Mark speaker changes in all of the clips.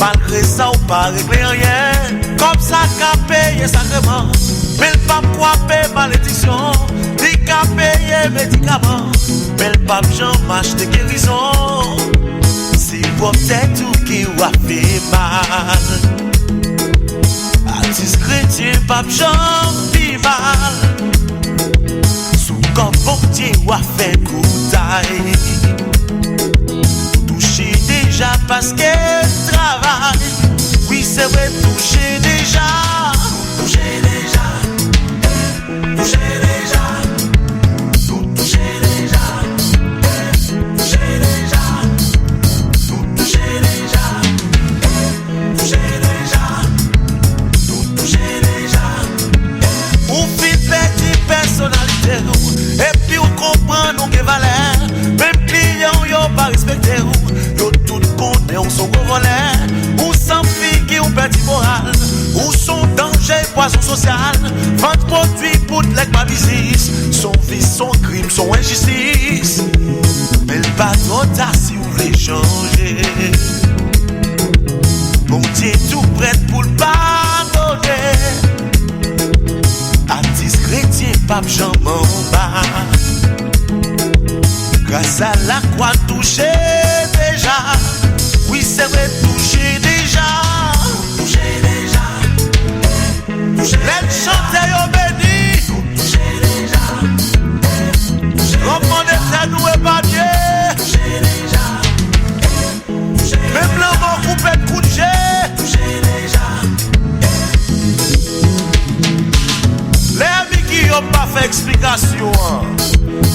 Speaker 1: Malgré ça, on pas régler rien. Comme ça, qu'a payé sacrément. Mais le pape quoi paye malédiction. Il qu'a payé médicaments. Mais le pape Jean marche de guérison. C'est pour peut-être tout qui a fait mal. Artiste chrétien, pape Jean vit mal. Sous comme portier ou a fait coup d'ail. Touché déjà parce qu'elle travaille. Oui, c'est vrai, touché déjà. Touché déjà. Touché déjà. Tout touché déjà. Touché déjà. Tout touché déjà. Touché déjà. Tout touché déjà. Ou fit petit personnalité. Et puis on comprend nos valeurs. Même clients yo pas respecté ou. Yo tout connaît on son gros volet. Ou sans figue ou petit moral. Ou son danger poison social. Vente produit pour les pas business. Son vice, son crime, son injustice. Mais le pas trop tard si vous voulez changer. Bon Dieu tout prêt pour le pardonner. Artiste chrétien, pape Jean m'en bas. Grâce à la croix touché déjà. Oui c'est vrai touché déjà. Touché déjà. Touché déjà. Les chanteurs yo béni. Touché déjà. Comment est-ce nous est pas bien. Touché déjà. Même le mot coupé de coucher. Touché déjà. Les amis qui n'ont pas fait explication,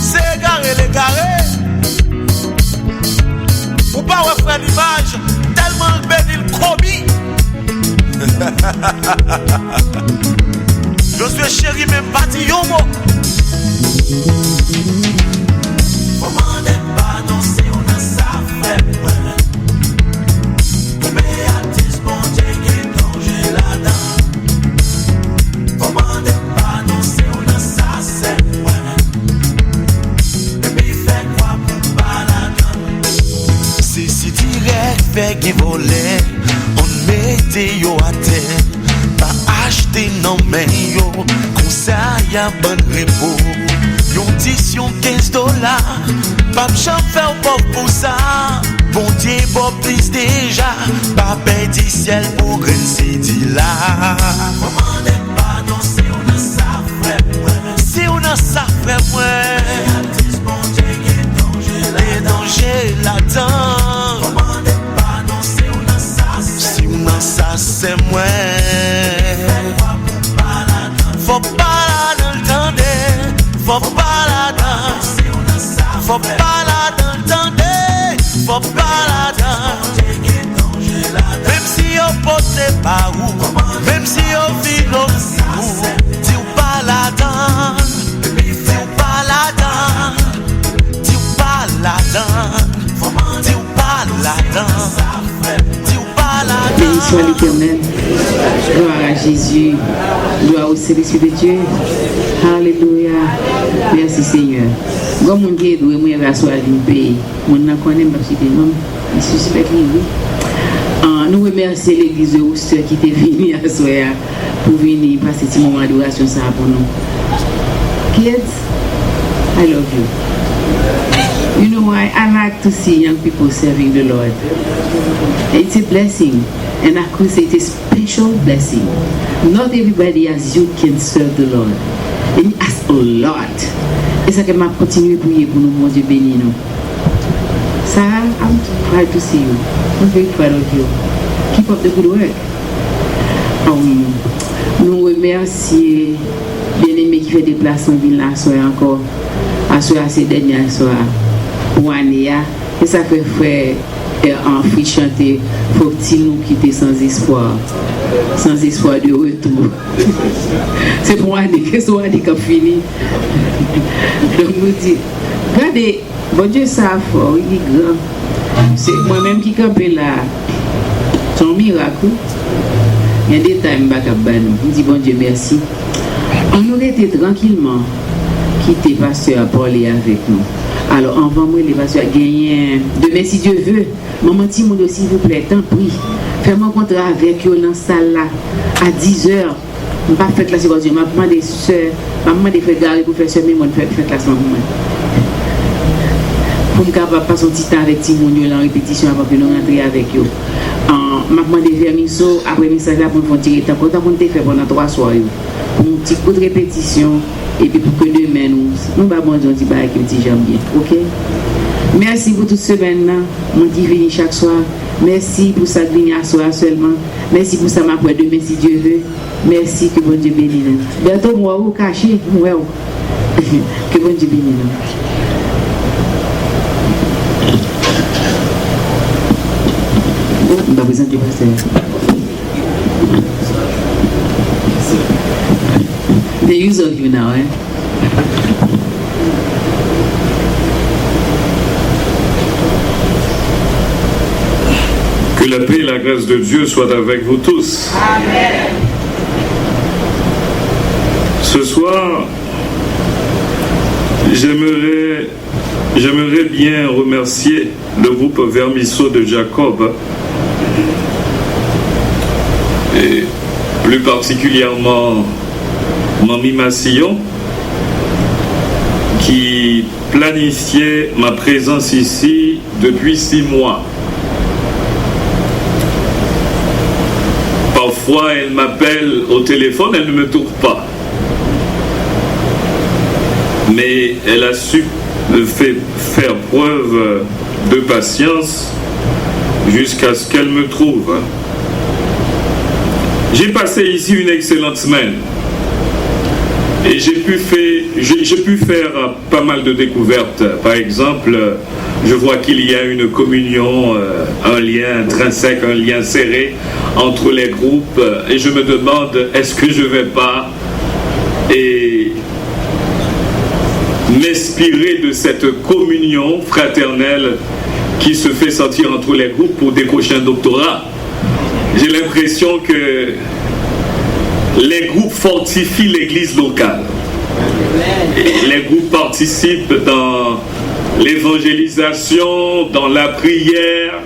Speaker 1: c'est égaré les garés. Ou pas refaire l'image, tellement le béni le commis. Je suis chéri, même pas dit un mot. Comment n'est pas non si on a ça fait. Mais artiste, bon Dieu, qui est danger là-dedans. Comment n'est pas non si on a ça c'est. Et puis fait quoi pour pas là-dedans. C'est si direct, fait qui volait. On mettait yo à terre. Pas acheter non mais yo. Comme ça y'a bon repos. Yon 10, yon $15. Pas j'en faire pas pour ça. Bon Dieu, bon plus déjà. Pas perdre ciel pour une city là. Comment n'est pas non si on a ça frère. Si on a ça frère ouais. Bon Dieu, les dangers là-dedans. Comment n'est pas non si on a ça. Si on a ça c'est moi. Faut pas là dans le temps. Faut pas là-dedans, faut pas là-dedans, faut pas là-dedans. Même si on porte pas où, même si on vit l'eau, dis pas là-dedans, dis pas là-dedans, dis pas là-dedans, dis pas là-dedans, dis pas là-dedans.
Speaker 2: Béni soit l'Éternel, gloire à Jésus, gloire au Saint-Esprit de Dieu. Alléluia. Merci Seigneur. Comme mon Dieu doit me rassurer du pays. Mon n'a connaît pas si non. Il suspecte lui. Nous remercions l'église de Worcester qui était venue à soir pour venir passer ce moment d'adoration ça pour nous. Kids, I love you. You know why I like to see young people serving the Lord. It's a blessing, and I could say it's a special blessing. Not everybody as you can serve the Lord. And he asks a lot. Et ça que m'a continué à prier pour nous, mon Dieu béni nous. Sarah, I'm proud to see you. I'm very proud of you. Keep up the good work. Nous remercions bien-aimé qui fait déplacement ville là soir encore. À soir ces dernières soirs. Pour année et ça fait frère en free chanter faut-il nous quitter sans espoir de retour. C'est pour année que ce année qui fini. Donc nous dit regardez bon Dieu ça fort il est grand. C'est moi-même qui campe là. Son miracle. Il y a des temps bac à ban. On dit bon Dieu merci. On nous était tranquillement quitter pasteur parler avec nous. Alors, envoie-moi les pasteurs gagner. Demain, si Dieu veut, maman Timodo, s'il vous plaît, tant pis. Fais-moi rencontrer avec eux dans la salle là, à 10h. Je ne vais pas faire classe aujourd'hui. Je vais demander soeurs, je vais demander frères pour faire seulement moi faire classe pour moi. Pour me capable passer un petit temps avec Timounio en répétition avant que nous rentrions avec eux. Je vais demander vermiso après le message là pour nous faire tirer temps. Quand on fait pendant 3 soirs. Pour un petit coup de répétition et puis pour que demain nous allons manger un petit bail avec un petit jambier. Ok? Merci pour toute semaine là, mon qui vient chaque soir. Merci pour ça qui vient à soir seulement. Merci pour ça ma pour demain si Dieu veut. Merci que bon Dieu bénisse. Bientôt moi vous caché, ouais. Que bon Dieu bénisse. On va présenter le pasteur. The use of you now,
Speaker 3: Que la paix et la grâce de Dieu soient avec vous tous.
Speaker 4: Amen.
Speaker 3: Ce soir, j'aimerais bien remercier le groupe Vermiso de Jacob et plus particulièrement Mami Massillon qui planifiait ma présence ici depuis 6 mois. Parfois, elle m'appelle au téléphone, elle ne me trouve pas. Mais elle a su me faire preuve de patience jusqu'à ce qu'elle me trouve. J'ai passé ici une excellente semaine et j'ai pu faire pas mal de découvertes. Par exemple, je vois qu'il y a une communion, un lien intrinsèque, un lien serré entre les groupes et je me demande est-ce que je ne vais pas m'inspirer de cette communion fraternelle qui se fait sentir entre les groupes pour décrocher un doctorat. J'ai l'impression que les groupes fortifient l'église locale. Et les groupes participent dans l'évangélisation, dans la prière.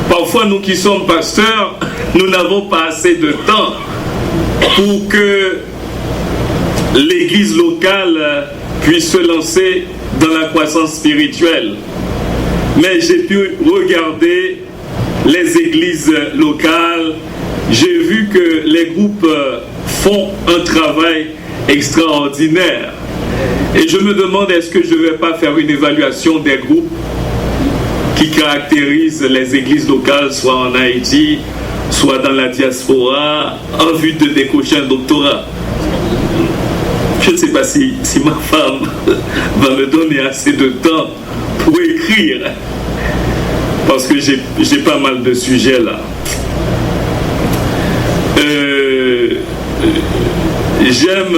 Speaker 3: Parfois, nous qui sommes pasteurs, nous n'avons pas assez de temps pour que l'église locale puisse se lancer dans la croissance spirituelle. Mais j'ai pu regarder les églises locales, j'ai vu que les groupes font un travail extraordinaire. Et je me demande est-ce que je ne vais pas faire une évaluation des groupes qui caractérisent les églises locales, soit en Haïti, soit dans la diaspora, en vue de décrocher un doctorat. Je ne sais pas si ma femme va me donner assez de temps pour écrire, parce que j'ai pas mal de sujets là. J'aime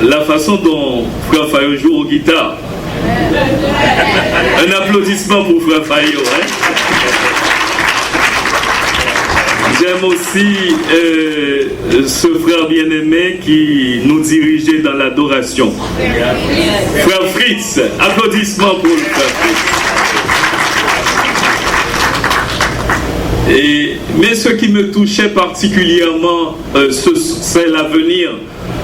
Speaker 3: la façon dont Frère Fayot joue aux guitares. Un applaudissement pour Frère Fayot. J'aime aussi ce frère bien-aimé qui nous dirigeait dans l'adoration. Frère Fritz, applaudissements pour le frère Fritz. Mais ce qui me touchait particulièrement, c'est l'avenir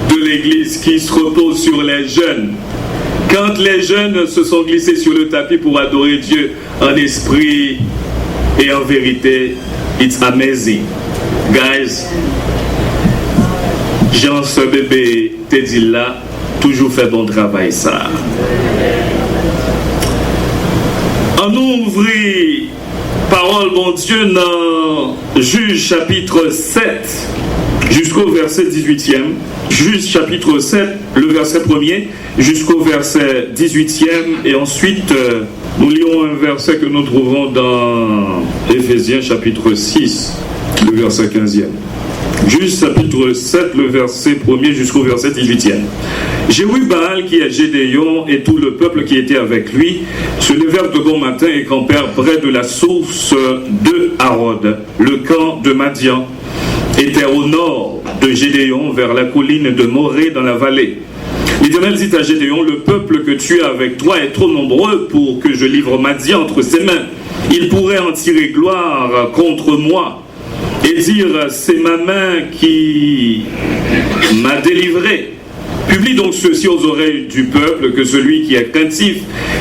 Speaker 3: de l'Église qui se repose sur les jeunes. Quand les jeunes se sont glissés sur le tapis pour adorer Dieu en esprit et en vérité, it's amazing. Guys, Jean, ce bébé, t'es dit là, toujours fait bon travail ça. On ouvre parole, bon Dieu, dans Juge chapitre 7 jusqu'au verset 18e. Juge chapitre 7, le verset 1er jusqu'au verset 18e. Et ensuite, nous lirons un verset que nous trouvons dans Éphésiens chapitre 6, le verset 15e. Juge chapitre 7, le verset 1er jusqu'au verset 18e. Jérubaal, qui est Gédéon, et tout le peuple qui était avec lui, se levèrent de bon matin et campèrent près de la source de Harod. Le camp de Madian était au nord de Gédéon, vers la colline de Morée dans la vallée. L'Éternel dit à Gédéon, le peuple que tu as avec toi est trop nombreux pour que je livre Madian entre ses mains. Il pourrait en tirer gloire contre moi. et dire c'est ma main qui m'a délivré. Publie donc ceci aux oreilles du peuple, que celui qui est craintif,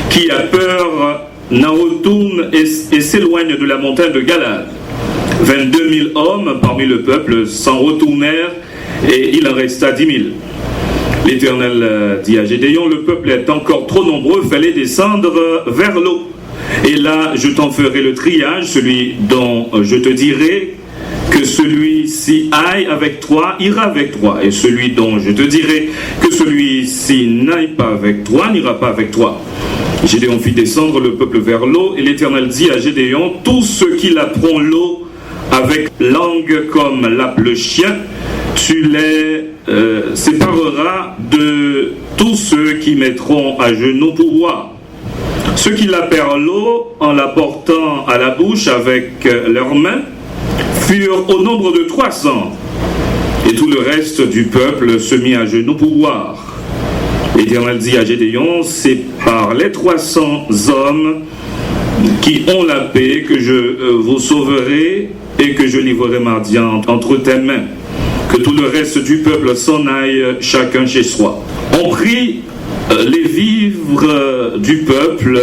Speaker 3: qui a peur, n'en retourne et s'éloigne de la montagne de Galade. 22 000 hommes parmi le peuple s'en retournèrent et il en resta 10 000. L'Éternel dit à Gédéon, le peuple est encore trop nombreux, fallait descendre vers l'eau. Et là, je t'en ferai le triage, celui dont je te dirai que celui-ci aille avec toi, ira avec toi. Et celui dont je te dirai que celui-ci n'aille pas avec toi, n'ira pas avec toi. Gédéon fit descendre le peuple vers l'eau, et l'Éternel dit à Gédéon, tous ceux qui lapperont l'eau avec langue comme lappe le chien, tu les sépareras de tous ceux qui mettront à genoux pour boire. Ceux qui lapèrent l'eau en la portant à la bouche avec leurs mains furent au nombre de 300, et tout le reste du peuple se mit à genoux pour boire. L'Éternel dit à Gédéon, c'est par les 300 hommes qui ont la paix que je vous sauverai et que je livrerai Madian entre tes mains. Que tout le reste du peuple s'en aille chacun chez soi. On prit les vivres du peuple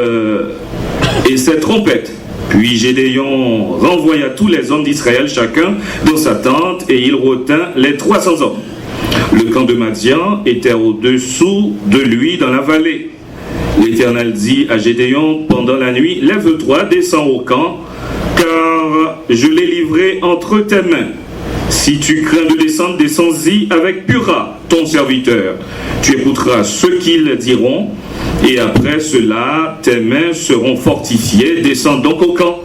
Speaker 3: et ses trompettes. Puis Gédéon renvoya tous les hommes d'Israël, chacun dans sa tente, et il retint les 300 hommes. Le camp de Madian était au-dessous de lui dans la vallée. L'Éternel dit à Gédéon pendant la nuit, lève-toi, descends au camp, car je l'ai livré entre tes mains. Si tu crains de descendre, descends-y avec Pura, ton serviteur. Tu écouteras ce qu'ils diront, et après cela, tes mains seront fortifiées. Descends donc au camp.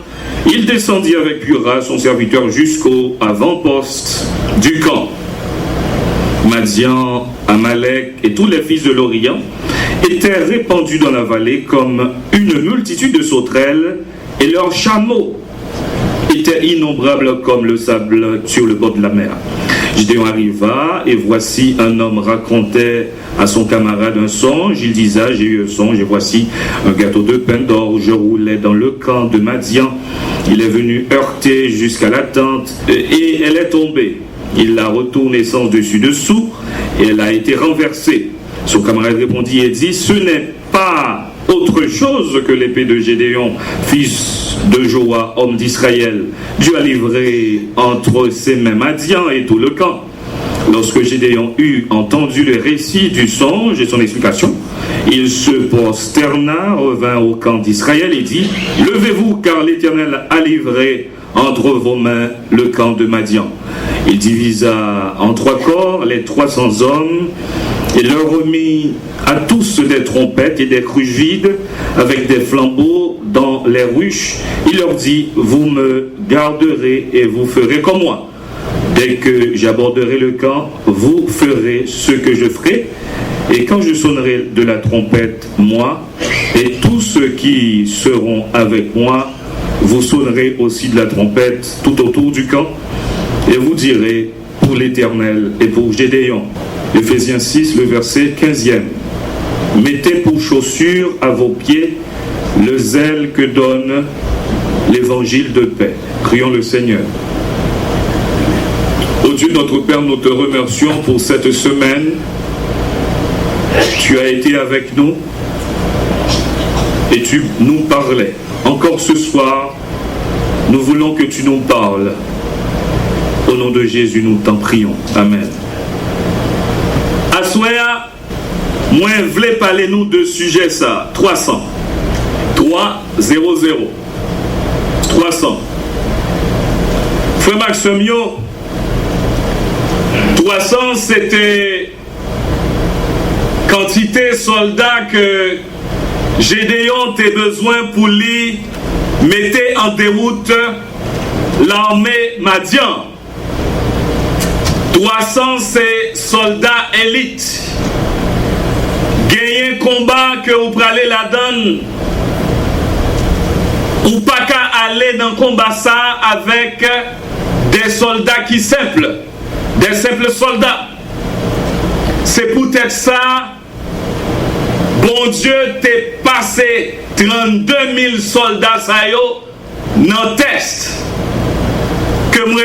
Speaker 3: Il descendit avec Pura, son serviteur, jusqu'au avant-poste du camp. Madian, Amalek et tous les fils de l'Orient étaient répandus dans la vallée comme une multitude de sauterelles, et leurs chameaux étaient innombrables comme le sable sur le bord de la mer. Gédéon arriva, et voici un homme racontait à son camarade un songe. Il disait, j'ai eu un songe, et voici un gâteau de pain d'or. Je roulais dans le camp de Madian. Il est venu heurter jusqu'à la tente, et elle est tombée. Il l'a retournée sens dessus-dessous, et elle a été renversée. Son camarade répondit et dit, ce n'est pas autre chose que l'épée de Gédéon, fils de Joa, homme d'Israël. Dieu a livré entre ses mains Madian et tout le camp. Lorsque Gédéon eut entendu le récit du songe et son explication, il se prosterna, revint au camp d'Israël et dit, levez-vous, car l'Éternel a livré entre vos mains le camp de Madian. Il divisa en 3 corps les 300 hommes, et leur remit à tous des trompettes et des cruches vides avec des flambeaux dans les ruches. Il leur dit, vous me garderez et vous ferez comme moi. Dès que j'aborderai le camp, vous ferez ce que je ferai. Et quand je sonnerai de la trompette, moi, et tous ceux qui seront avec moi, vous sonnerez aussi de la trompette tout autour du camp. Et vous direz, pour l'Éternel et pour Gédéon. Éphésiens 6, le verset 15e. Mettez pour chaussure à vos pieds le zèle que donne l'évangile de paix. Prions le Seigneur. Ô Dieu notre Père, nous te remercions pour cette semaine. Tu as été avec nous et tu nous parlais. Encore ce soir, nous voulons que tu nous parles. Au nom de Jésus, nous t'en prions. Amen. Assoya, moi, je voulais parler nous de sujet ça. 300. 300. 300. Frère Maximio, 300, c'était quantité soldats que Gédéon a besoin pour lui mettre en déroute l'armée Madian. 300, c'est soldats élites. Gagner combat que vous prenez la donne, ou pas qu'à aller dans le combat ça avec des soldats qui simples, des simples soldats. C'est peut-être ça, bon Dieu t'est passé 32 000 soldats ça yo dans test que moi